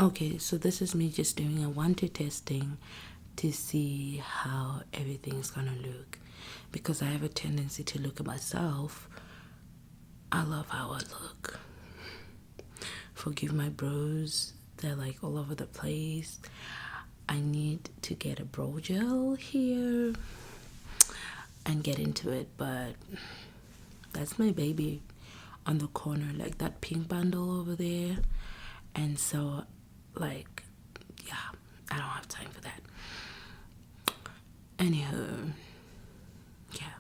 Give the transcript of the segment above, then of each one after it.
Okay, so this is me just doing a 1-2 testing to see how everything's gonna look, because I have a tendency to look at myself. I love how I look. Forgive my bros, they're like all over the place. I need to get a bro gel here and get into it, but that's my baby on the corner, like that pink bundle over there. And so, like, yeah, I don't have time for that. Anywho, yeah,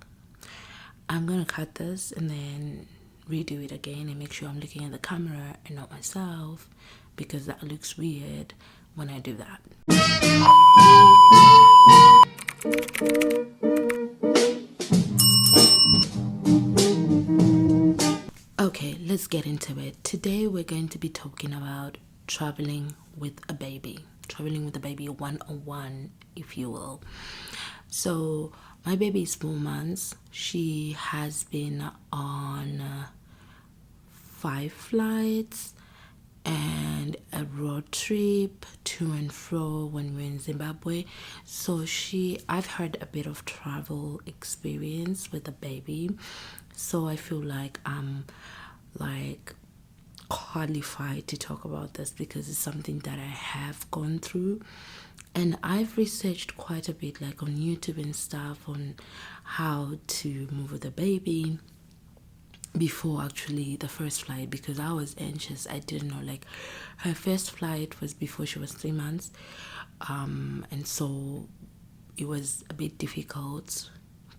I'm gonna cut this and then redo it again and make sure I'm looking at the camera and not myself, because that looks weird when I do that. Okay, let's get into it. Today we're going to be talking about traveling with a baby. Traveling with a baby 101, if you will. So, my baby is 4 months. She has been on 5 flights and a road trip to and fro when we were in Zimbabwe. So I've had a bit of travel experience with the baby. So I feel like I'm like qualified to talk about this because it's something that I have gone through. And I've researched quite a bit, like on YouTube and stuff, on how to move with a baby before actually the first flight, because I was anxious. I didn't know, like, her first flight was before she was 3 months, and so it was a bit difficult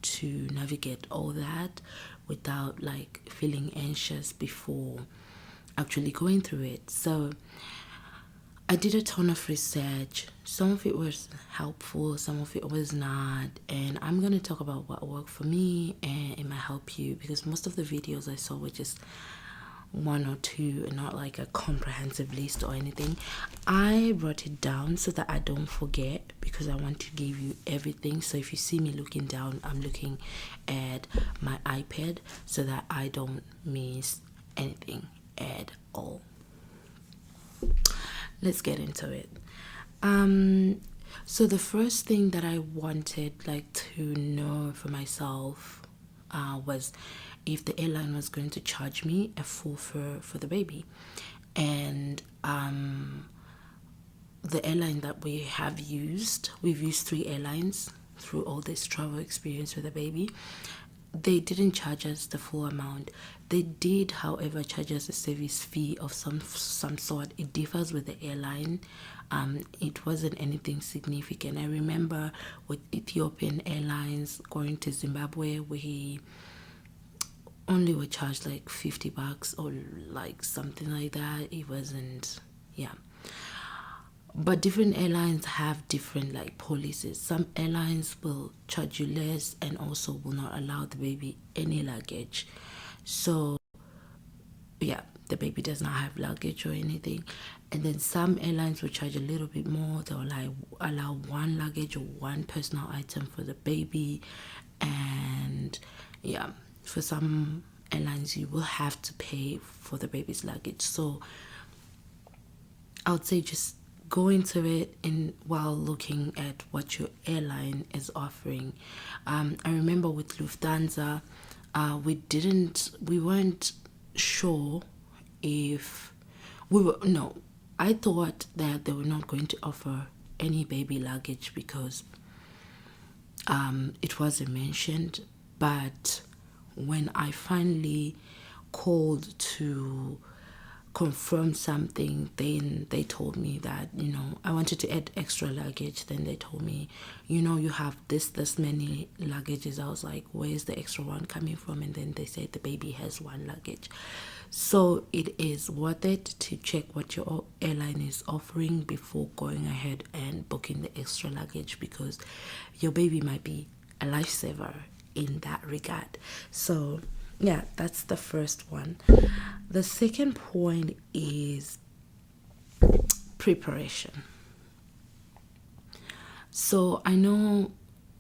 to navigate all that without like feeling anxious before actually going through it. So I did a ton of research. Some of it was helpful, some of it was not. And I'm going to talk about what worked for me and it might help you, because most of the videos I saw were just one or two and not like a comprehensive list or anything. I wrote it down so that I don't forget, because I want to give you everything. So if you see me looking down, I'm looking at my iPad so that I don't miss anything at all. Let's get into it. So the first thing that I wanted like to know for myself was if the airline was going to charge me a full fare for the baby. And the airline that we've used 3 airlines through all this travel experience with the baby. They didn't charge us the full amount. They did, however, charge us a service fee of some sort. It differs with the airline. It wasn't anything significant. I remember with Ethiopian Airlines going to Zimbabwe, we only were charged like $50 or like something like that. It wasn't, yeah. But different airlines have different like policies. Some airlines will charge you less and also will not allow the baby any luggage. So yeah, the baby does not have luggage or anything. And then some airlines will charge a little bit more. They'll like allow one luggage or one personal item for the baby. And yeah, for some airlines you will have to pay for the baby's luggage. So I would say just go into it in while looking at what your airline is offering. I remember with Lufthansa, we weren't sure if we were, no, I thought that they were not going to offer any baby luggage because it wasn't mentioned. But when I finally called to confirm something, then they told me that, I wanted to add extra luggage. Then they told me, you have this many luggages. I was like, where's the extra one coming from? And then they said the baby has one luggage. So it is worth it to check what your airline is offering before going ahead and booking the extra luggage, because your baby might be a lifesaver in that regard. So yeah, that's the first one. The second point is preparation. So I know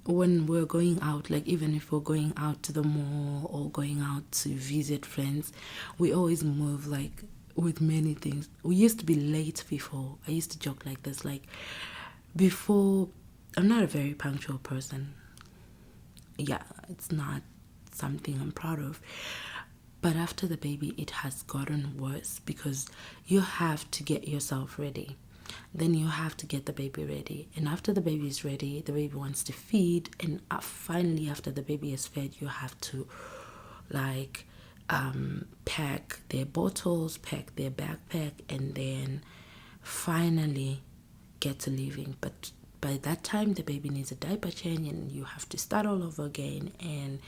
when we're going out, like even if we're going out to the mall or going out to visit friends, we always move like with many things. We used to be late before. I used to joke like this, like before. I'm not a very punctual person. Yeah, it's not something I'm proud of. But after the baby, it has gotten worse because you have to get yourself ready. Then you have to get the baby ready. And after the baby is ready, the baby wants to feed. And finally, after the baby is fed, you have to like pack their bottles, pack their backpack, and then finally get to leaving. But by that time, the baby needs a diaper change and you have to start all over again. And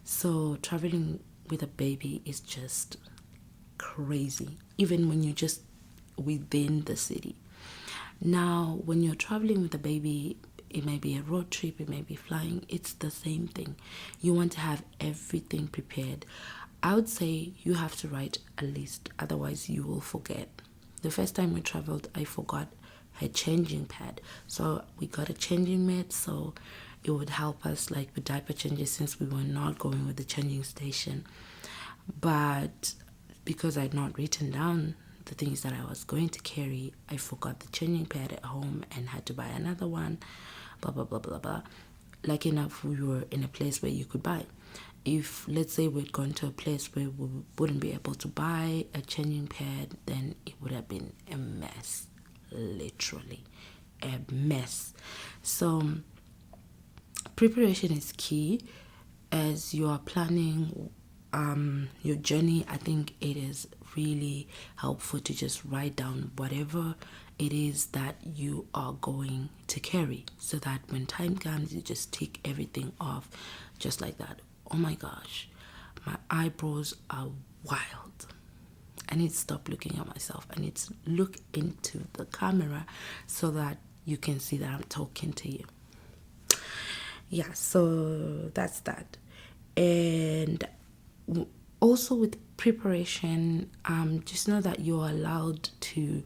so traveling with a baby is just crazy, even when you're just within the city. Now, when you're traveling with a baby, it may be a road trip, it may be flying, it's the same thing. You want to have everything prepared. I would say you have to write a list, otherwise you will forget. The first time we traveled, I forgot her changing pad. So we got a changing mat, so it would help us like with diaper changes since we were not going with the changing station. But because I'd not written down the things that I was going to carry, I forgot the changing pad at home and had to buy another one, blah, blah, blah, blah, blah. Like enough, we were in a place where you could buy. If, let's say, we'd gone to a place where we wouldn't be able to buy a changing pad, then it would have been a mess. Literally a mess. So preparation is key as you are planning your journey. I think it is really helpful to just write down whatever it is that you are going to carry, so that when time comes you just tick everything off just like that. Oh my gosh, my eyebrows are wild. I need to stop looking at myself. I need to look into the camera so that you can see that I'm talking to you. Yeah, so that's that. And also with preparation, just know that you're allowed to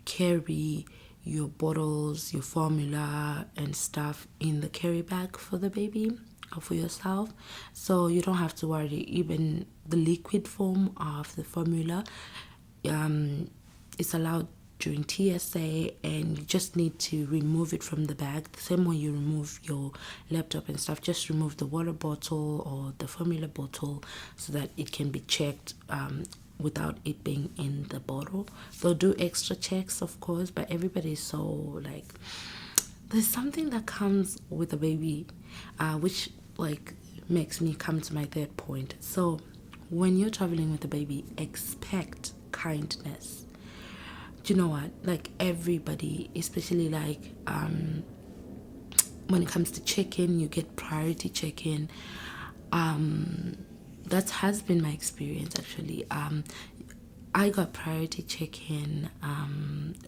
carry your bottles, your formula and stuff in the carry bag for the baby or for yourself, so you don't have to worry. Even the liquid form of the formula is allowed during TSA, and you just need to remove it from the bag the same way you remove your laptop and stuff. Just remove the water bottle or the formula bottle so that it can be checked without it being in the bottle. They'll do extra checks, of course, but everybody is so like, there's something that comes with a baby, which like makes me come to my third point. So when you're traveling with a baby, expect kindness. Do you know what? Like everybody, especially like when it comes to check-in, you get priority check-in. That has been my experience actually. I got priority check-in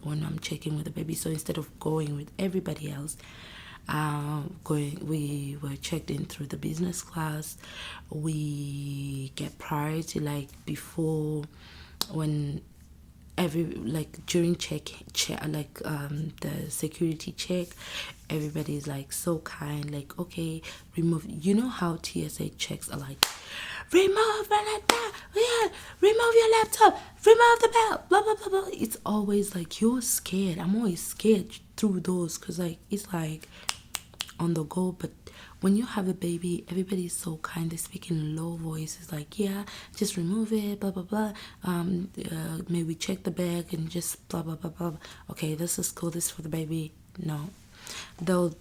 when I'm checking with the baby. So instead of going with everybody else, we were checked in through the business class. We get priority like before, when during the security check, everybody's like so kind, like, okay, remove, you know how TSA checks are like, remove your laptop, remove the belt, blah blah blah blah. It's always like you're scared. I'm always scared through those because like it's like on the go. But when you have a baby, everybody's so kind. They speak in low voices like, yeah, just remove it, blah blah blah. May we check the bag and just blah blah blah blah. Okay, this is cool, this is for the baby. No, they'll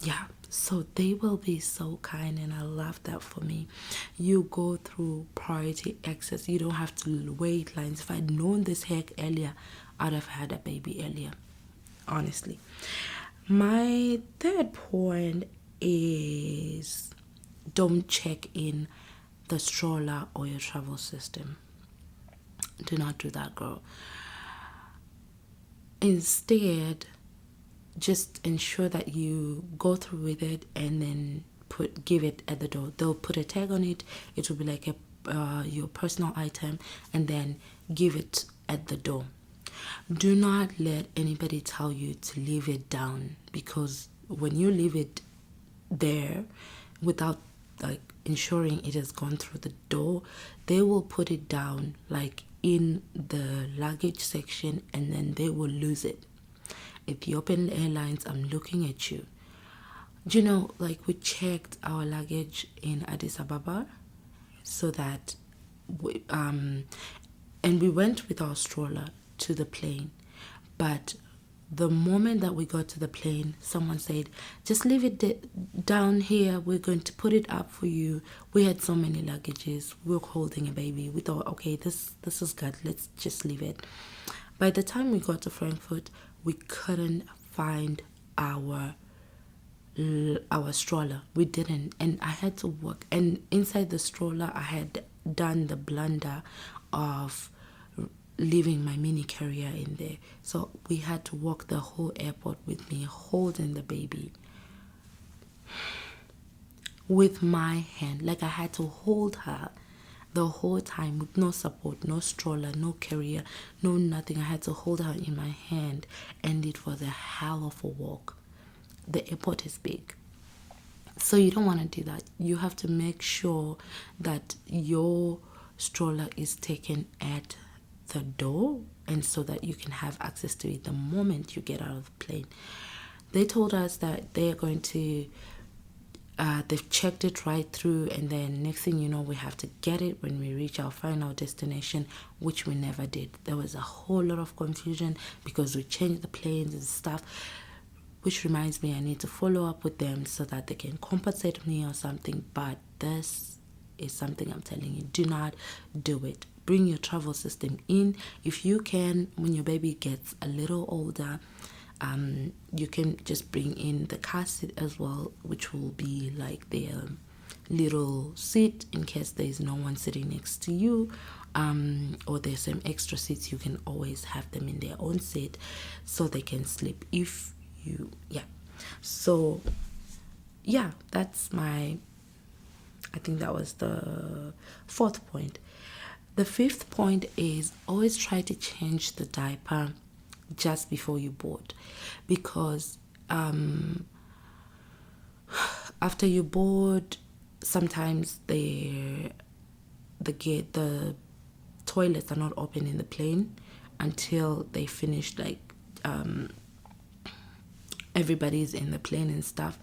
yeah, so they will be so kind, and I love that. For me, you go through priority access. You don't have to wait lines. If I'd known this heck earlier, I'd have had a baby earlier, honestly. My third point is don't check in the stroller or your travel system. Do not do that, girl. Instead, just ensure that you go through with it and then give it at the door. They'll put a tag on it. It will be like your personal item, and then give it at the door. Do not let anybody tell you to leave it down, because when you leave it there without like ensuring it has gone through the door, they will put it down like in the luggage section and then they will lose it. Ethiopian Airlines, I'm looking at you. Do you know, like, we checked our luggage in Addis Ababa so that and we went with our stroller to the plane, but the moment that we got to the plane, someone said, just leave it down here, we're going to put it up for you. We had so many luggages, we were holding a baby, we thought, okay, this is good, let's just leave it. By the time we got to Frankfurt, we couldn't find our stroller. We didn't, and I had to walk, and inside the stroller I had done the blunder of leaving my mini carrier in there, so we had to walk the whole airport with me holding the baby with my hand. Like, I had to hold her the whole time with no support, no stroller, no carrier, no nothing. I had to hold her in my hand, and it was a hell of a walk. The airport is big, so you don't want to do that. You have to make sure that your stroller is taken at the door, and so that you can have access to it the moment you get out of the plane. They told us that they are going to they've checked it right through, and then next thing you know, we have to get it when we reach our final destination, which we never did. There was a whole lot of confusion because we changed the planes and stuff, which reminds me, I need to follow up with them so that they can compensate me or something. But this is something I'm telling you, do not do it. Bring your travel system in. If you can, when your baby gets a little older, you can just bring in the car seat as well, which will be like their little seat in case there's no one sitting next to you, or there's some extra seats. You can always have them in their own seat so they can sleep if you, so that's my, I think that was the 4th point. The 5th point is always try to change the diaper just before you board, because after you board, sometimes the toilets are not open in the plane until they finish, like, everybody's in the plane and stuff.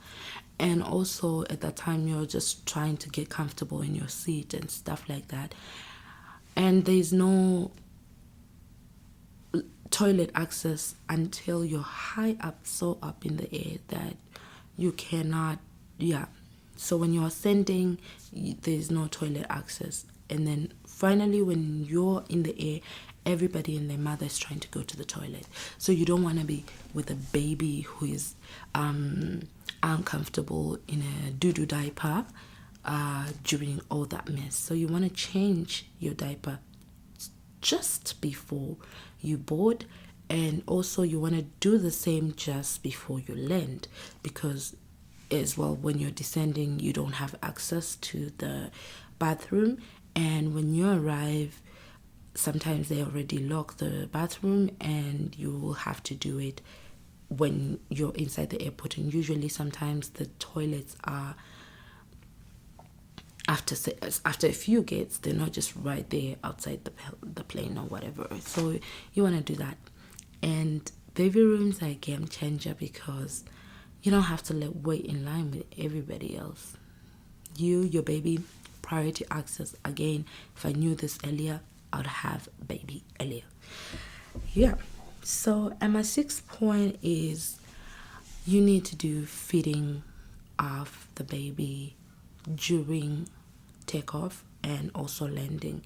And also at that time, you're just trying to get comfortable in your seat and stuff like that, and there's no toilet access until you're high up, so up in the air that you cannot, so when you're ascending, there's no toilet access. And then finally, when you're in the air, everybody and their mother is trying to go to the toilet, so you don't want to be with a baby who is uncomfortable in a doo-doo diaper during all that mess. So you want to change your diaper just before you board, and also you want to do the same just before you land, because as well, when you're descending, you don't have access to the bathroom, and when you arrive, sometimes they already lock the bathroom and you will have to do it when you're inside the airport. And usually sometimes the toilets are after a few gates, they're not just right there outside the plane or whatever. So you want to do that. And baby rooms are a game changer because you don't have to wait in line with everybody else. Your baby, priority access. Again, if I knew this earlier, I'd have baby earlier. So, and my 6th point is you need to do feeding of the baby during takeoff and also landing.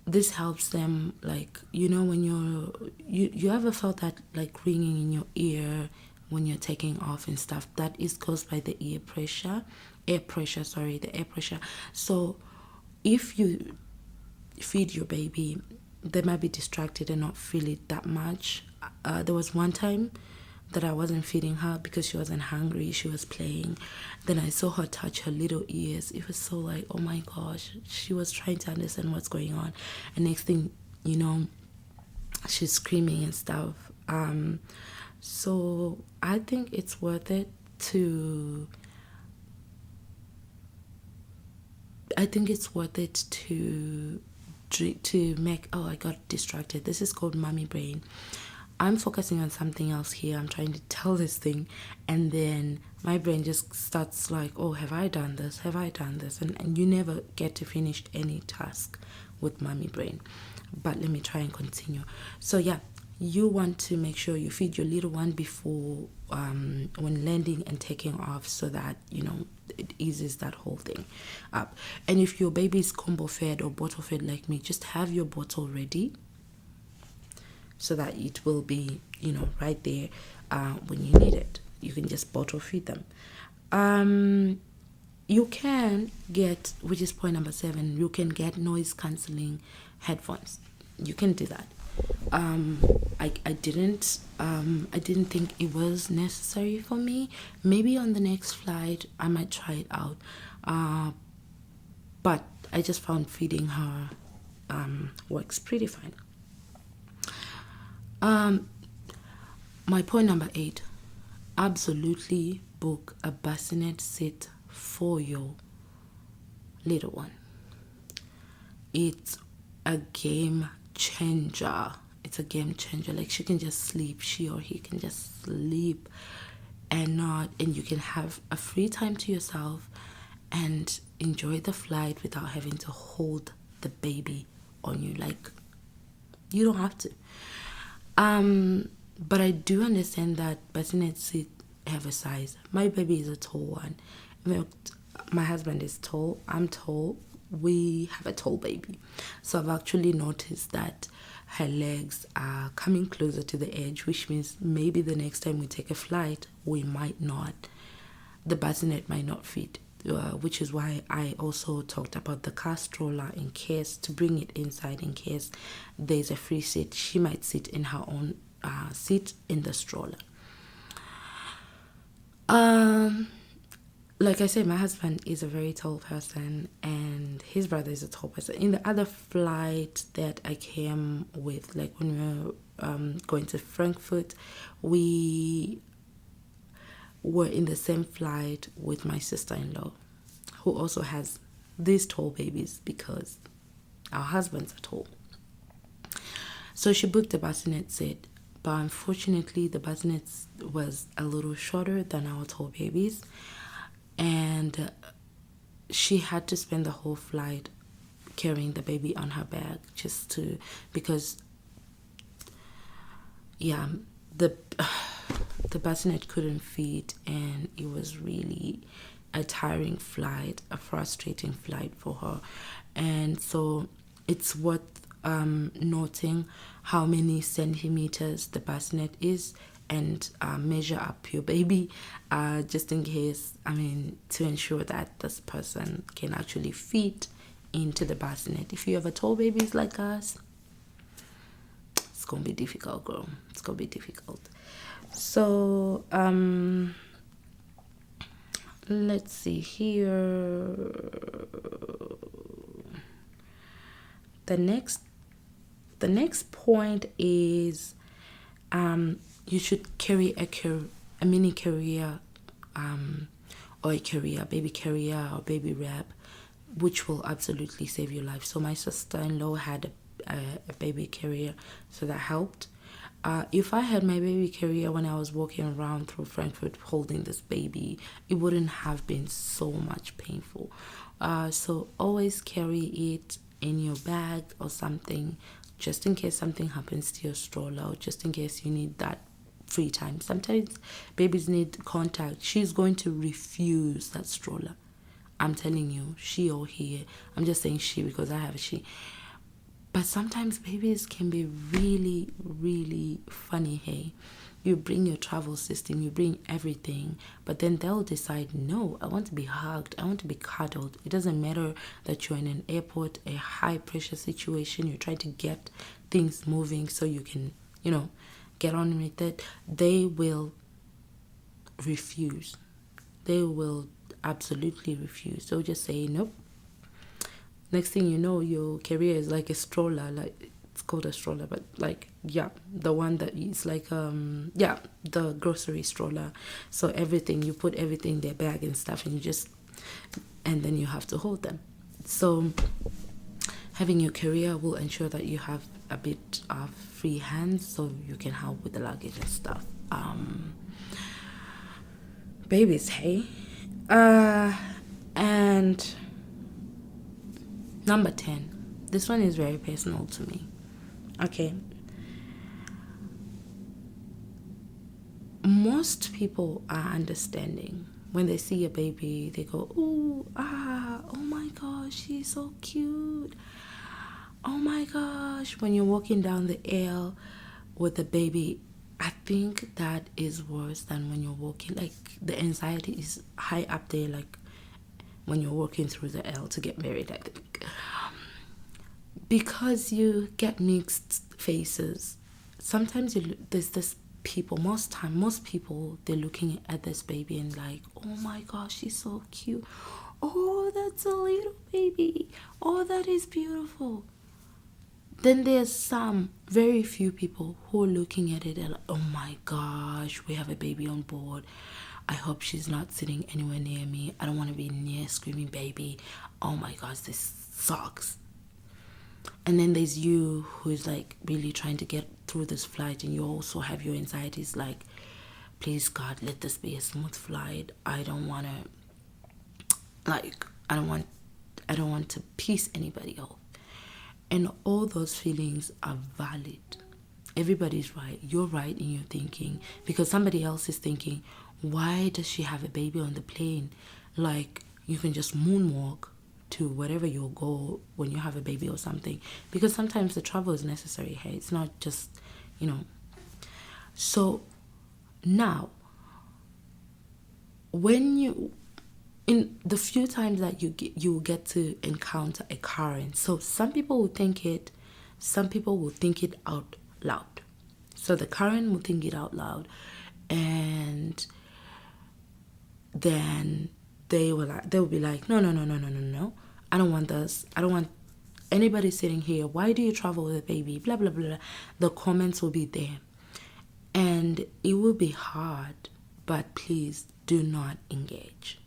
This helps them, like, when you ever felt that, like, ringing in your ear when you're taking off and stuff? That is caused by the air pressure. So if you feed your baby, they might be distracted and not feel it that much. There was one time that I wasn't feeding her because she wasn't hungry, she was playing. Then I saw her touch her little ears. It was so like, oh my gosh, she was trying to understand what's going on, and next thing you know, she's screaming and stuff. So I think it's worth it to to make, oh, I got distracted. This is called mommy brain. I'm focusing on something else here. I'm trying to tell this thing, and then my brain just starts like, oh, have I done this? Have I done this? And you never get to finish any task with mommy brain. But let me try and continue. So yeah, you want to make sure you feed your little one before when landing and taking off, so that it eases that whole thing up. And if your baby is combo fed or bottle fed like me, just have your bottle ready, so that it will be, right there when you need it. You can just bottle feed them. You can get, which is point number 7, you can get noise cancelling headphones. You can do that. I didn't think it was necessary for me. Maybe on the next flight I might try it out. But I just found feeding her works pretty fine. My point number 8, absolutely book a bassinet seat for your little one. It's a game changer. It's a game changer. Like, she can just sleep, she or he can just sleep, and you can have a free time to yourself and enjoy the flight without having to hold the baby on you. Like, you don't have to. But I do understand that bassinet seat have a size. My baby is a tall one. My husband is tall, I'm tall, we have a tall baby. So I've actually noticed that her legs are coming closer to the edge, which means maybe the next time we take a flight, the bassinet might not fit. Which is why I also talked about the car stroller, in case to bring it inside in case there's a free seat. She might sit in her own seat in the stroller. Like I said, my husband is a very tall person and his brother is a tall person. In the other flight that I came with, like when we were going to Frankfurt, we were in the same flight with my sister-in-law, who also has these tall babies because our husbands are tall. So she booked a bassinet seat, but unfortunately the bassinet was a little shorter than our tall babies, and she had to spend the whole flight carrying the baby on her back because the bassinet couldn't fit, and it was really a tiring flight, a frustrating flight for her. And so it's worth noting how many centimeters the bassinet is, and measure up your baby just in case, to ensure that this person can actually fit into the bassinet. If you have a tall babies like us, it's gonna be difficult, girl. It's gonna be difficult. So let's see here. The next point is you should carry a mini carrier, or a baby carrier or baby wrap, which will absolutely save your life. So my sister-in-law had a baby carrier, so that helped. If I had my baby carrier when I was walking around through Frankfurt holding this baby, it wouldn't have been so much painful. So always carry it in your bag or something, just in case something happens to your stroller, or just in case you need that free time. Sometimes babies need contact. She's going to refuse that stroller. I'm telling you, she or he. I'm just saying she because I have a she. But sometimes babies can be really, really funny, hey? You bring your travel system, you bring everything, but then they'll decide, no, I want to be hugged, I want to be cuddled. It doesn't matter that you're in an airport, a high-pressure situation, you're trying to get things moving so you can, get on with it. They will refuse. They will absolutely refuse. They'll just say, nope. Next thing you know, your carrier is like a stroller, like it's called a stroller, but the one that is like the grocery stroller. So you put everything in their bag and stuff, and then you have to hold them. So Having your carrier will ensure that you have a bit of free hands so you can help with the luggage and stuff. Babies, hey. And number 10. This one is very personal to me. Okay. Most people are understanding. When they see a baby, they go, ooh, oh my gosh, she's so cute. Oh my gosh. When you're walking down the aisle with the baby, I think that is worse than when you're walking. Like, the anxiety is high up there, like when you're walking through the aisle to get married, I think. Because you get mixed faces. Sometimes there's this people, most people, they're looking at this baby and like, oh my gosh, she's so cute. Oh, that's a little baby. Oh, that is beautiful. Then there's some very few people who are looking at it and like, oh my gosh, we have a baby on board. I hope she's not sitting anywhere near me. I don't want to be near screaming baby. Oh my gosh, this sucks. And then there's you who's like really trying to get through this flight, and you also have your anxieties like, please God, let this be a smooth flight. I don't want to piss anybody off. And all those feelings are valid. Everybody's right. You're right in your thinking, because somebody else is thinking, why does she have a baby on the plane? Like, you can just moonwalk to wherever you'll go when you have a baby or something, because sometimes the travel is necessary. Hey, it's not just, So now, when in the few times that you get to encounter a current, so some people will think it out loud. So the current will think it out loud, and then they will be like, no, I don't want this. I don't want anybody sitting here. Why do you travel with a baby? Blah blah blah. The comments will be there, and it will be hard. But please do not engage.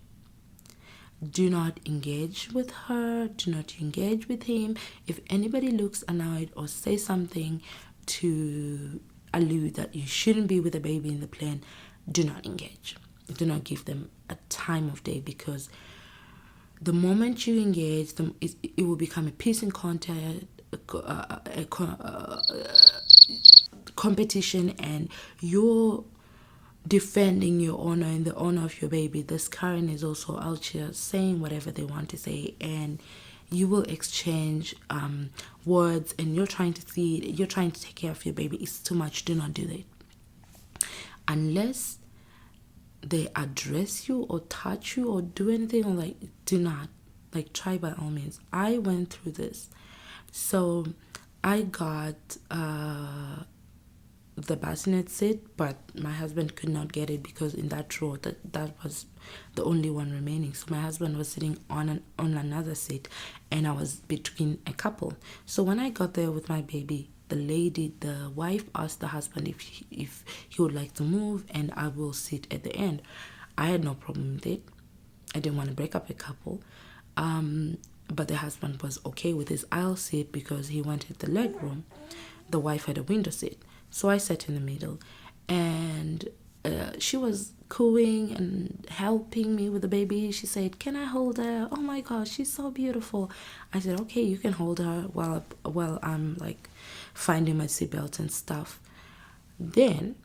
Do not engage with her. Do not engage with him. If anybody looks annoyed or say something to allude that you shouldn't be with a baby in the plane, do not engage. Do not give them a time of day, because the moment you engage them, it will become a pissing contest, competition, and you're defending your honor and the honor of your baby. This Karen is also out here saying whatever they want to say, and you will exchange words, and you're trying to see it. You're trying to take care of your baby. It's too much. Do not do that. Unless they address you or touch you or do anything, or like, do not, like, try by all means. I went through this. So I got the bassinet seat, but my husband could not get it, because in that row that was the only one remaining. So my husband was sitting on another seat, and I was between a couple. So when I got there with my baby, the wife asked the husband if he would like to move, and I will sit at the end. I had no problem with it. I didn't want to break up a couple. But the husband was okay with his aisle seat because he wanted the leg room. The wife had a window seat. So I sat in the middle, and she was cooing and helping me with the baby. She said, can I hold her? Oh my gosh, she's so beautiful. I said, okay, you can hold her while I'm like finding my seatbelt and stuff. Then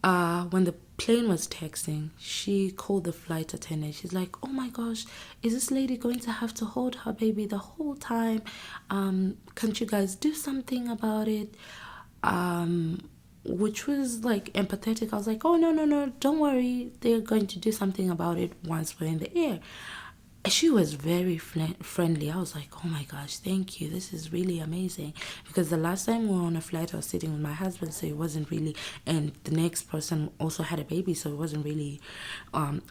when the plane was taxiing, she called the flight attendant. She's like, oh my gosh, is this lady going to have to hold her baby the whole time? Can't you guys do something about it? Which was like empathetic. I was like, oh no, don't worry, they're going to do something about it once we're in the air. She was very friendly. I was like, oh my gosh, thank you, this is really amazing. Because the last time we were on a flight, I was sitting with my husband, so it wasn't really, and the next person also had a baby, so it wasn't really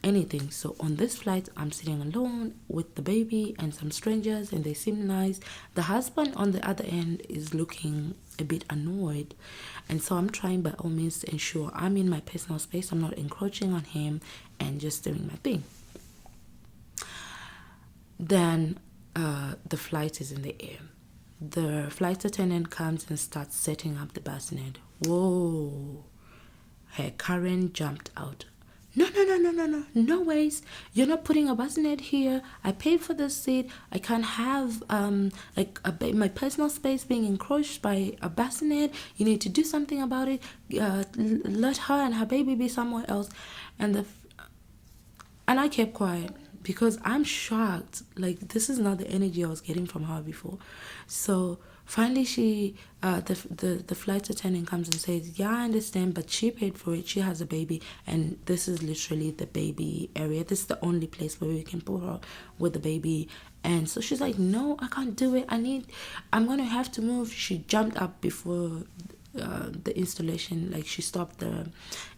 anything. So on this flight, I'm sitting alone with the baby and some strangers, and they seem nice. The husband on the other end is looking a bit annoyed, and so I'm trying by all means to ensure I'm in my personal space. I'm not encroaching on him and just doing my thing. Then the flight is in the air. The flight attendant comes and starts setting up the bassinet. Whoa. Her Karen jumped out. No, no, no, no, no, no. No ways. You're not putting a bassinet here. I paid for this seat. I can't have my personal space being encroached by a bassinet. You need to do something about it. Let her and her baby be somewhere else. And I kept quiet because I'm shocked. Like, this is not the energy I was getting from her before. So finally, the flight attendant comes and says, "Yeah, I understand, but she paid for it. She has a baby, and this is literally the baby area. This is the only place where we can put her with the baby." And so she's like, "No, I can't do it. I'm gonna have to move." She jumped up before the installation, like she stopped the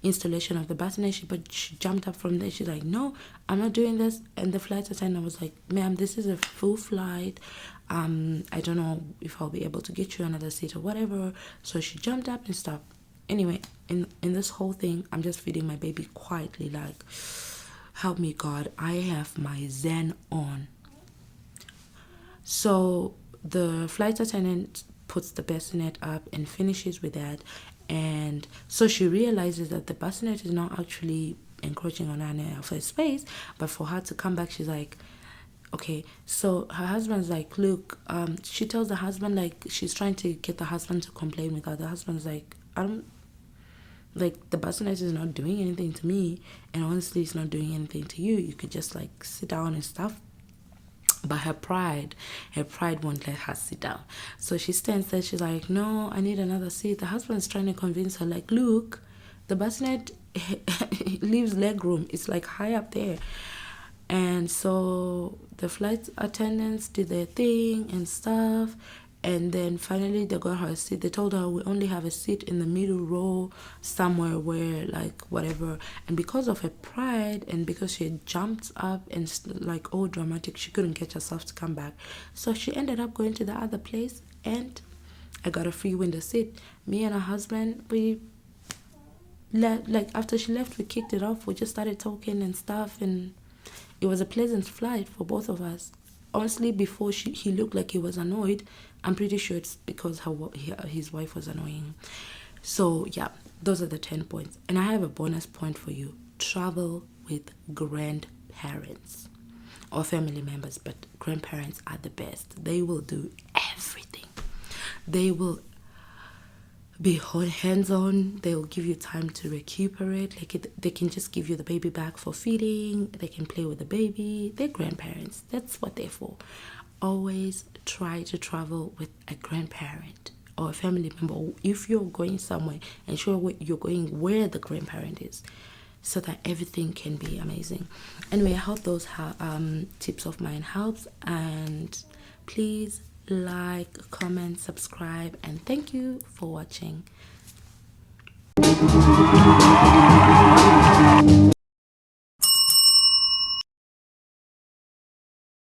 installation of the bassinet, but she jumped up from there. She's like, "No, I'm not doing this." And the flight attendant was like, "Ma'am, this is a full flight. I don't know if I'll be able to get you another seat or whatever." So she jumped up and stopped. Anyway, in this whole thing, I'm just feeding my baby quietly, like, help me God, I have my Zen on. So the flight attendant puts the bassinet up and finishes with that, and so she realizes that the bassinet is not actually encroaching on her space, but for her to come back, she's like, okay. So her husband's like, look, she tells the husband, like, she's trying to get the husband to complain with her. The husband's like, I don't, like, the bassinet is not doing anything to me, and honestly it's not doing anything to you. You could just like sit down and stuff. But her pride won't let her sit down. So she stands there, she's like, "No, I need another seat." The husband's trying to convince her, like, "Look, the bassinet leaves leg room. It's like high up there." And so the flight attendants did their thing and stuff. And then finally they got her a seat. They told her, "We only have a seat in the middle row somewhere where, like, whatever." And because of her pride and because she had jumped up and like all dramatic, she couldn't get herself to come back. So she ended up going to the other place, and I got a free window seat. Me and her husband, we like, after she left, we kicked it off. We just started talking and stuff, and it was a pleasant flight for both of us. Honestly, before he looked like he was annoyed. I'm pretty sure it's because his wife was annoying. So yeah, those are the 10 points. And I have a bonus point for you. Travel with grandparents or family members, but grandparents are the best. They will do everything. They will be hands-on. They will give you time to recuperate. Like, they can just give you the baby back for feeding. They can play with the baby. They're grandparents. That's what they're for. Always try to travel with a grandparent or a family member if you're going somewhere, and sure you're going where the grandparent is, so that everything can be amazing. Anyway, I hope those tips of mine helps, and please like, comment, subscribe, and thank you for watching.